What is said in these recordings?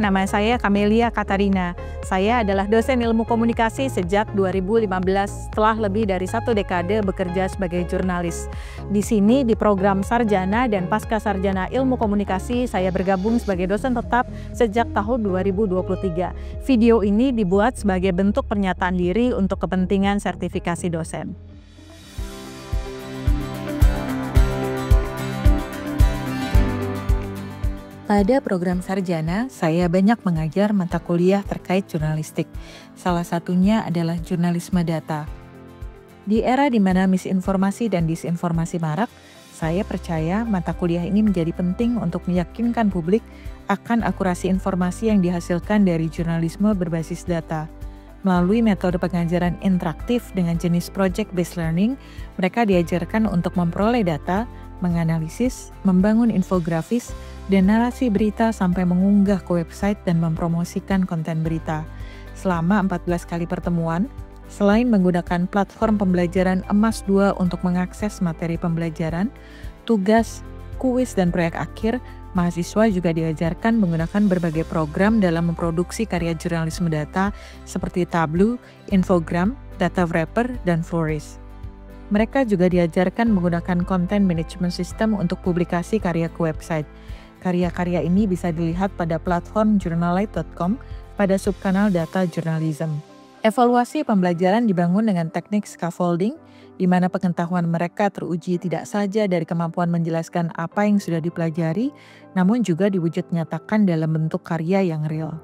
nama saya Camelia Katarina. Saya adalah dosen ilmu komunikasi sejak 2015 setelah lebih dari 1 dekade bekerja sebagai jurnalis. Di sini di program Sarjana dan Pasca Sarjana Ilmu Komunikasi saya bergabung sebagai dosen tetap sejak tahun 2023. Video ini dibuat sebagai bentuk pernyataan diri untuk kepentingan sertifikasi dosen. Pada program sarjana, saya banyak mengajar mata kuliah terkait jurnalistik. Salah satunya adalah jurnalisme data. Di era di mana misinformasi dan disinformasi marak, saya percaya mata kuliah ini menjadi penting untuk meyakinkan publik akan akurasi informasi yang dihasilkan dari jurnalisme berbasis data. Melalui metode pengajaran interaktif dengan jenis project-based learning, mereka diajarkan untuk memperoleh data, menganalisis, membangun infografis, dan narasi berita sampai mengunggah ke website dan mempromosikan konten berita. Selama 14 kali pertemuan, selain menggunakan platform pembelajaran Emas 2 untuk mengakses materi pembelajaran, tugas, kuis, dan proyek akhir, mahasiswa juga diajarkan menggunakan berbagai program dalam memproduksi karya jurnalisme data seperti Tableau, Infogram, Data Wrapper, dan Flourish. Mereka juga diajarkan menggunakan content management system untuk publikasi karya ke website. Karya-karya ini bisa dilihat pada platform journalite.com pada subkanal Data Journalism. Evaluasi pembelajaran dibangun dengan teknik scaffolding, di mana pengetahuan mereka teruji tidak saja dari kemampuan menjelaskan apa yang sudah dipelajari, namun juga diwujud nyatakan dalam bentuk karya yang real.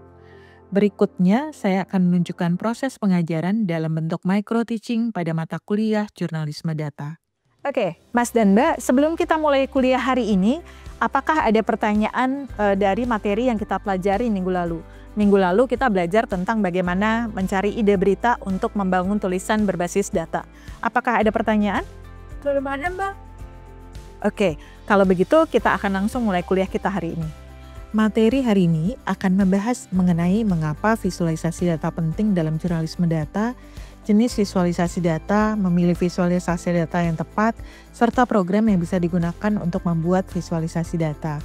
Berikutnya, saya akan menunjukkan proses pengajaran dalam bentuk micro-teaching pada mata kuliah jurnalisme data. Oke, Mas dan Mbak, sebelum kita mulai kuliah hari ini, apakah ada pertanyaan dari materi yang kita pelajari minggu lalu? Minggu lalu kita belajar tentang bagaimana mencari ide berita untuk membangun tulisan berbasis data. Apakah ada pertanyaan? Belum ada, Mbak. Oke, kalau begitu kita akan langsung mulai kuliah kita hari ini. Materi hari ini akan membahas mengenai mengapa visualisasi data penting dalam jurnalisme data, jenis visualisasi data, memilih visualisasi data yang tepat, serta program yang bisa digunakan untuk membuat visualisasi data.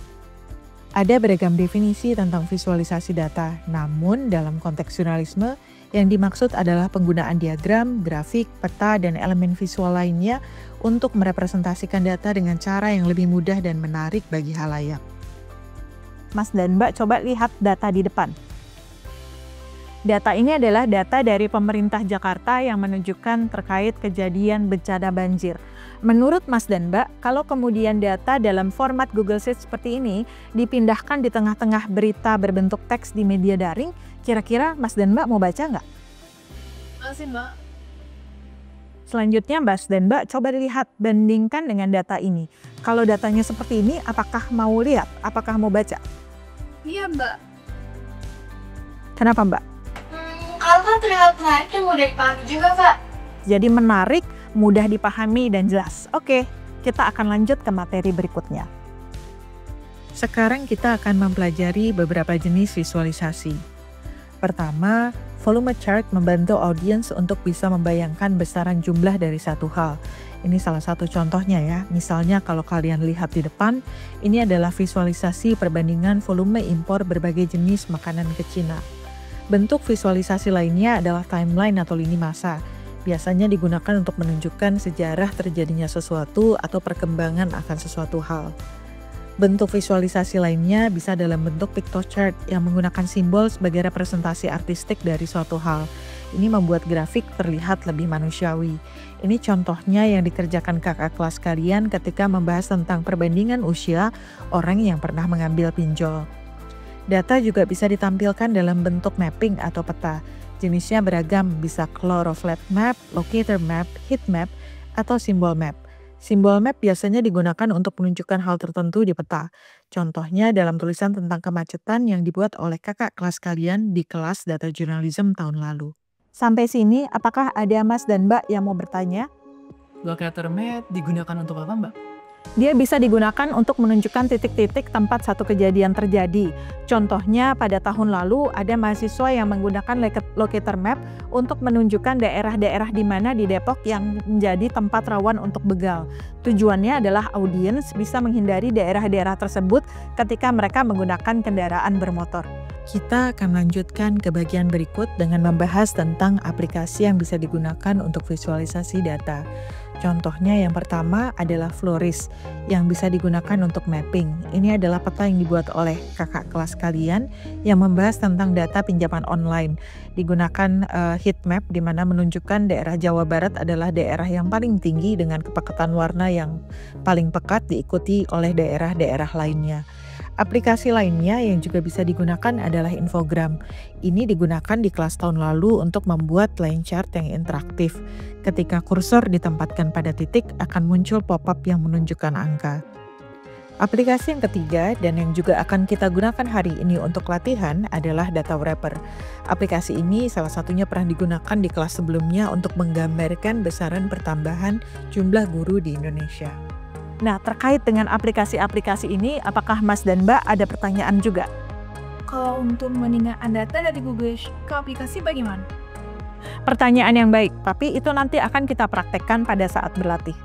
Ada beragam definisi tentang visualisasi data, namun dalam konteks jurnalisme, yang dimaksud adalah penggunaan diagram, grafik, peta, dan elemen visual lainnya untuk merepresentasikan data dengan cara yang lebih mudah dan menarik bagi halayak. Mas dan Mbak coba lihat data di depan. Data ini adalah data dari pemerintah Jakarta yang menunjukkan terkait kejadian bencana banjir. Menurut Mas dan Mbak, kalau kemudian data dalam format Google Sheets seperti ini dipindahkan di tengah-tengah berita berbentuk teks di media daring, kira-kira Mas dan Mbak mau baca nggak? Masih, Mbak. Selanjutnya Mas dan Mbak coba lihat, bandingkan dengan data ini. Kalau datanya seperti ini, apakah mau lihat? Apakah mau baca? Iya, Mbak. Kenapa Mbak? Kalau kan terlihat menarik dan mudah dipahami juga, Pak. Jadi menarik, mudah dipahami, dan jelas. Oke, kita akan lanjut ke materi berikutnya. Sekarang kita akan mempelajari beberapa jenis visualisasi. Pertama, volume chart membantu audiens untuk bisa membayangkan besaran jumlah dari satu hal. Ini salah satu contohnya ya. Misalnya kalau kalian lihat di depan, ini adalah visualisasi perbandingan volume impor berbagai jenis makanan ke Cina. Bentuk visualisasi lainnya adalah timeline atau lini masa. Biasanya digunakan untuk menunjukkan sejarah terjadinya sesuatu atau perkembangan akan sesuatu hal. Bentuk visualisasi lainnya bisa dalam bentuk pictochart yang menggunakan simbol sebagai representasi artistik dari suatu hal. Ini membuat grafik terlihat lebih manusiawi. Ini contohnya yang dikerjakan kakak kelas kalian ketika membahas tentang perbandingan usia orang yang pernah mengambil pinjol. Data juga bisa ditampilkan dalam bentuk mapping atau peta. Jenisnya beragam, bisa choropleth map, locator map, heat map, atau simbol map. Simbol map biasanya digunakan untuk menunjukkan hal tertentu di peta. Contohnya dalam tulisan tentang kemacetan yang dibuat oleh kakak kelas kalian di kelas Data Journalism tahun lalu. Sampai sini, apakah ada Mas dan Mbak yang mau bertanya? Locator map digunakan untuk apa, Mbak? Dia bisa digunakan untuk menunjukkan titik-titik tempat satu kejadian terjadi. Contohnya pada tahun lalu ada mahasiswa yang menggunakan locator map untuk menunjukkan daerah-daerah di mana di Depok yang menjadi tempat rawan untuk begal. Tujuannya adalah audiens bisa menghindari daerah-daerah tersebut ketika mereka menggunakan kendaraan bermotor. Kita akan melanjutkan ke bagian berikut dengan membahas tentang aplikasi yang bisa digunakan untuk visualisasi data. Contohnya yang pertama adalah Floris yang bisa digunakan untuk mapping. Ini adalah peta yang dibuat oleh kakak kelas kalian yang membahas tentang data pinjaman online. Digunakan heat map di mana menunjukkan daerah Jawa Barat adalah daerah yang paling tinggi dengan kepekatan warna yang paling pekat diikuti oleh daerah-daerah lainnya. Aplikasi lainnya yang juga bisa digunakan adalah Infogram. Ini digunakan di kelas tahun lalu untuk membuat line chart yang interaktif. Ketika kursor ditempatkan pada titik, akan muncul pop-up yang menunjukkan angka. Aplikasi yang ketiga dan yang juga akan kita gunakan hari ini untuk latihan adalah Data Wrapper. Aplikasi ini salah satunya pernah digunakan di kelas sebelumnya untuk menggambarkan besaran pertambahan jumlah guru di Indonesia. Nah, terkait dengan aplikasi-aplikasi ini, apakah Mas dan Mbak ada pertanyaan juga? Kalau untuk meninggalkan data dari Google ke aplikasi bagaimana? Pertanyaan yang baik, tapi itu nanti akan kita praktekkan pada saat berlatih.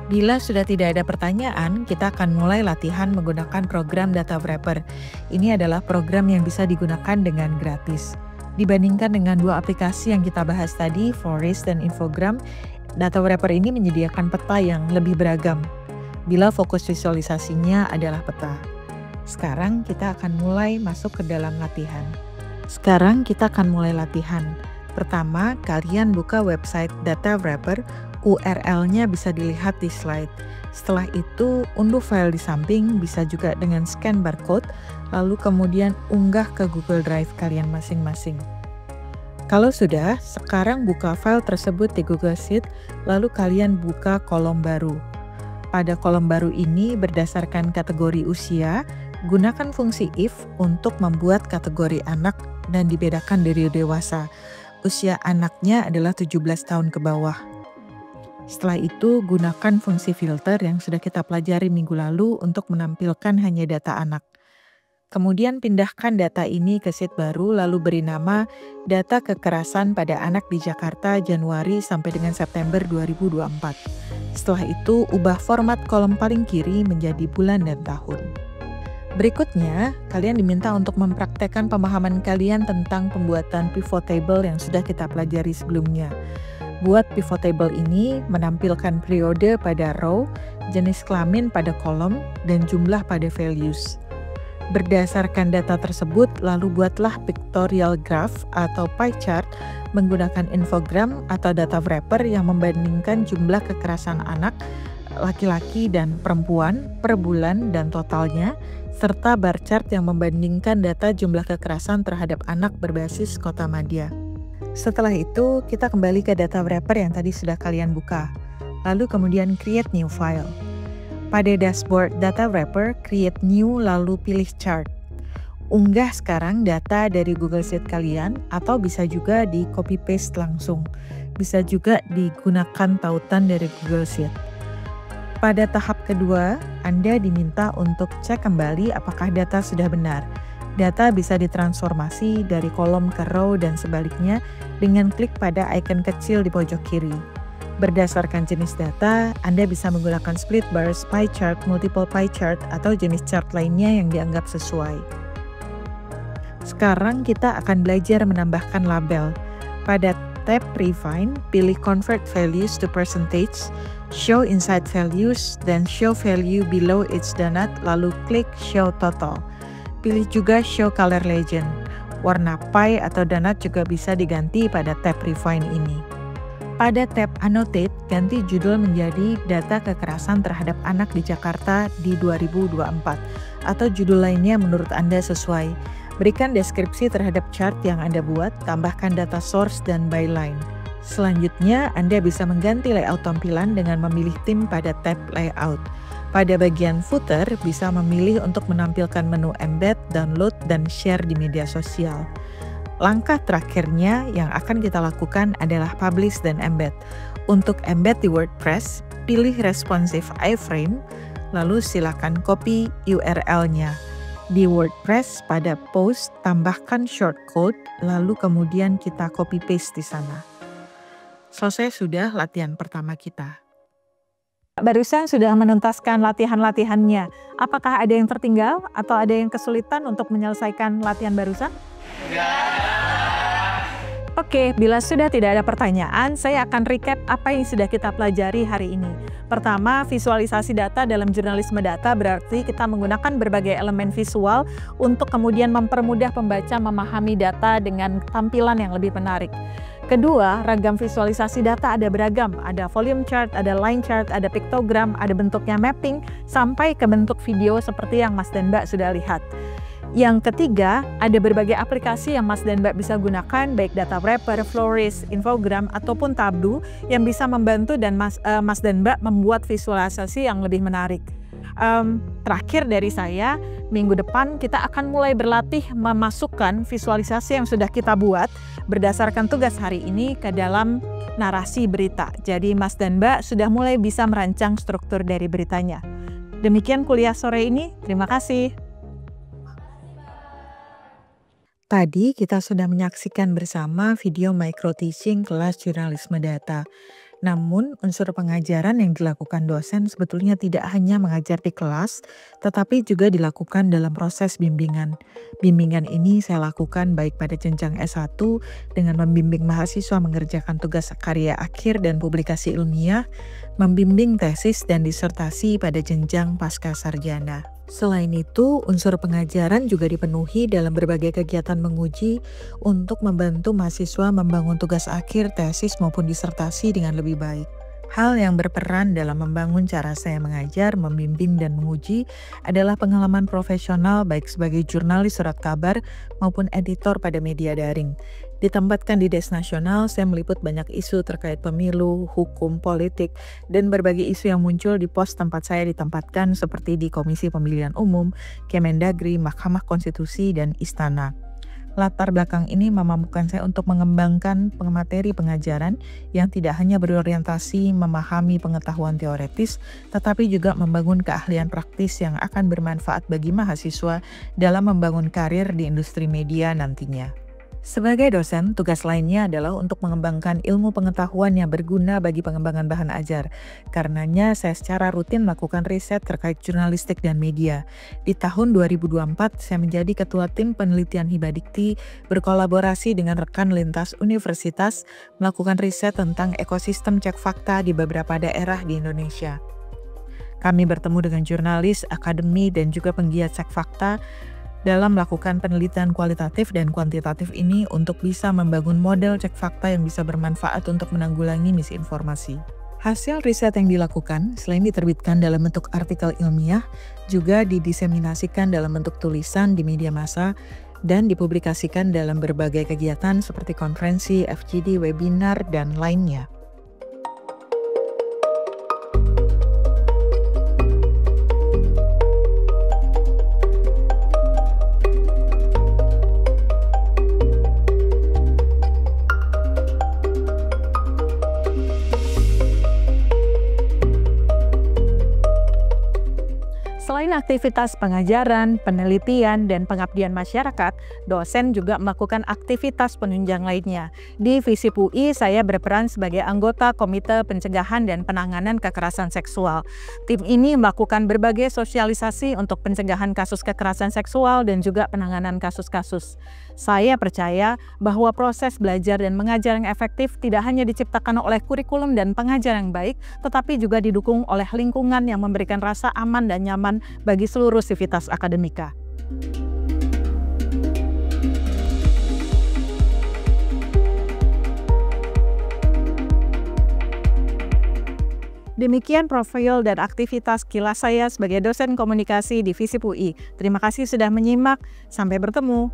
Bila sudah tidak ada pertanyaan, kita akan mulai latihan menggunakan program Data Wrapper. Ini adalah program yang bisa digunakan dengan gratis. Dibandingkan dengan dua aplikasi yang kita bahas tadi, Floris dan Infogram, Data Wrapper ini menyediakan peta yang lebih beragam. Bila fokus visualisasinya adalah peta. Sekarang kita akan mulai masuk ke dalam latihan. Pertama, kalian buka website Data Wrapper, URL-nya bisa dilihat di slide. Setelah itu, unduh file di samping, bisa juga dengan scan barcode, lalu kemudian unggah ke Google Drive kalian masing-masing. Kalau sudah, sekarang buka file tersebut di Google Sheet, lalu kalian buka kolom baru. Pada kolom baru ini berdasarkan kategori usia, gunakan fungsi if untuk membuat kategori anak dan dibedakan dari dewasa. Usia anaknya adalah 17 tahun ke bawah. Setelah itu, gunakan fungsi filter yang sudah kita pelajari minggu lalu untuk menampilkan hanya data anak. Kemudian pindahkan data ini ke sheet baru lalu beri nama data kekerasan pada anak di Jakarta Januari sampai dengan September 2024. Setelah itu, ubah format kolom paling kiri menjadi bulan dan tahun. Berikutnya, kalian diminta untuk mempraktekkan pemahaman kalian tentang pembuatan pivot table yang sudah kita pelajari sebelumnya. Buat pivot table ini menampilkan periode pada row, jenis kelamin pada kolom, dan jumlah pada values. Berdasarkan data tersebut, lalu buatlah pictorial graph atau pie chart menggunakan infogram atau data wrapper yang membandingkan jumlah kekerasan anak, laki-laki dan perempuan per bulan dan totalnya, serta bar chart yang membandingkan data jumlah kekerasan terhadap anak berbasis kota madya. Setelah itu, kita kembali ke data wrapper yang tadi sudah kalian buka, lalu kemudian create new file. Pada dashboard Data Wrapper, create new lalu pilih chart. Unggah sekarang data dari Google Sheet kalian atau bisa juga di copy paste langsung. Bisa juga digunakan tautan dari Google Sheet. Pada tahap kedua, Anda diminta untuk cek kembali apakah data sudah benar. Data bisa ditransformasi dari kolom ke row dan sebaliknya dengan klik pada icon kecil di pojok kiri. Berdasarkan jenis data, Anda bisa menggunakan split bars, pie chart, multiple pie chart, atau jenis chart lainnya yang dianggap sesuai. Sekarang kita akan belajar menambahkan label. Pada tab Refine, pilih Convert Values to Percentage, Show Inside Values, dan Show Value Below Each Donut, lalu klik Show Total. Pilih juga Show Color Legend. Warna pie atau donut juga bisa diganti pada tab Refine ini. Pada tab Annotate, ganti judul menjadi Data Kekerasan Terhadap Anak di Jakarta di 2024 atau judul lainnya menurut Anda sesuai. Berikan deskripsi terhadap chart yang Anda buat, tambahkan data source dan byline. Selanjutnya, Anda bisa mengganti layout tampilan dengan memilih theme pada tab Layout. Pada bagian footer, bisa memilih untuk menampilkan menu embed, download, dan share di media sosial. Langkah terakhirnya yang akan kita lakukan adalah publish dan embed. Untuk embed di WordPress, pilih responsive iframe, Lalu silakan copy URL-nya. Di WordPress pada post tambahkan shortcode, lalu kemudian kita copy paste di sana. Selesai sudah latihan pertama kita. Barusan sudah menuntaskan latihan-latihannya. Apakah ada yang tertinggal atau ada yang kesulitan untuk menyelesaikan latihan barusan? Oke, bila sudah tidak ada pertanyaan, saya akan recap apa yang sudah kita pelajari hari ini. Pertama, visualisasi data dalam jurnalisme data berarti kita menggunakan berbagai elemen visual untuk kemudian mempermudah pembaca memahami data dengan tampilan yang lebih menarik. Kedua, ragam visualisasi data ada beragam. Ada volume chart, ada line chart, ada piktogram, ada bentuknya mapping, sampai ke bentuk video seperti yang Mas dan Mbak sudah lihat. Yang ketiga, ada berbagai aplikasi yang Mas dan Mbak bisa gunakan, baik data wrapper, Floris, infogram, ataupun Tableau yang bisa membantu dan Mas dan Mbak membuat visualisasi yang lebih menarik. Terakhir dari saya, minggu depan kita akan mulai berlatih memasukkan visualisasi yang sudah kita buat berdasarkan tugas hari ini ke dalam narasi berita. Jadi Mas dan Mbak sudah mulai bisa merancang struktur dari beritanya. Demikian kuliah sore ini, terima kasih. Tadi kita sudah menyaksikan bersama video micro teaching kelas jurnalisme data. Namun, unsur pengajaran yang dilakukan dosen sebetulnya tidak hanya mengajar di kelas, tetapi juga dilakukan dalam proses bimbingan. Bimbingan ini saya lakukan baik pada jenjang S1 dengan membimbing mahasiswa mengerjakan tugas karya akhir dan publikasi ilmiah, membimbing tesis dan disertasi pada jenjang pasca sarjana. Selain itu, unsur pengajaran juga dipenuhi dalam berbagai kegiatan menguji untuk membantu mahasiswa membangun tugas akhir, tesis maupun disertasi dengan lebih baik. Hal yang berperan dalam membangun cara saya mengajar, membimbing, dan menguji adalah pengalaman profesional baik sebagai jurnalis surat kabar maupun editor pada media daring. Ditempatkan di Des Nasional, saya meliput banyak isu terkait pemilu, hukum, politik, dan berbagai isu yang muncul di pos tempat saya ditempatkan seperti di Komisi Pemilihan Umum, Kemendagri, Mahkamah Konstitusi, dan Istana. Latar belakang ini memampukan saya untuk mengembangkan materi pengajaran yang tidak hanya berorientasi memahami pengetahuan teoretis, tetapi juga membangun keahlian praktis yang akan bermanfaat bagi mahasiswa dalam membangun karir di industri media nantinya. Sebagai dosen, tugas lainnya adalah untuk mengembangkan ilmu pengetahuan yang berguna bagi pengembangan bahan ajar. Karenanya, saya secara rutin melakukan riset terkait jurnalistik dan media. Di tahun 2024, saya menjadi ketua tim penelitian Hibadikti, berkolaborasi dengan rekan lintas universitas, melakukan riset tentang ekosistem cek fakta di beberapa daerah di Indonesia. Kami bertemu dengan jurnalis, akademi, dan juga penggiat cek fakta dalam melakukan penelitian kualitatif dan kuantitatif ini untuk bisa membangun model cek fakta yang bisa bermanfaat untuk menanggulangi misinformasi. Hasil riset yang dilakukan selain diterbitkan dalam bentuk artikel ilmiah, juga didiseminasikan dalam bentuk tulisan di media massa dan dipublikasikan dalam berbagai kegiatan seperti konferensi, FGD, webinar, dan lainnya. Selain aktivitas pengajaran, penelitian, dan pengabdian masyarakat, dosen juga melakukan aktivitas penunjang lainnya. Di FISIP UI, saya berperan sebagai anggota Komite Pencegahan dan Penanganan Kekerasan Seksual. Tim ini melakukan berbagai sosialisasi untuk pencegahan kasus kekerasan seksual dan juga penanganan kasus-kasus. Saya percaya bahwa proses belajar dan mengajar yang efektif tidak hanya diciptakan oleh kurikulum dan pengajar yang baik, tetapi juga didukung oleh lingkungan yang memberikan rasa aman dan nyaman bagi seluruh sivitas akademika. Demikian profil dan aktivitas kilas saya sebagai dosen komunikasi di FISIP UI. Terima kasih sudah menyimak. Sampai bertemu.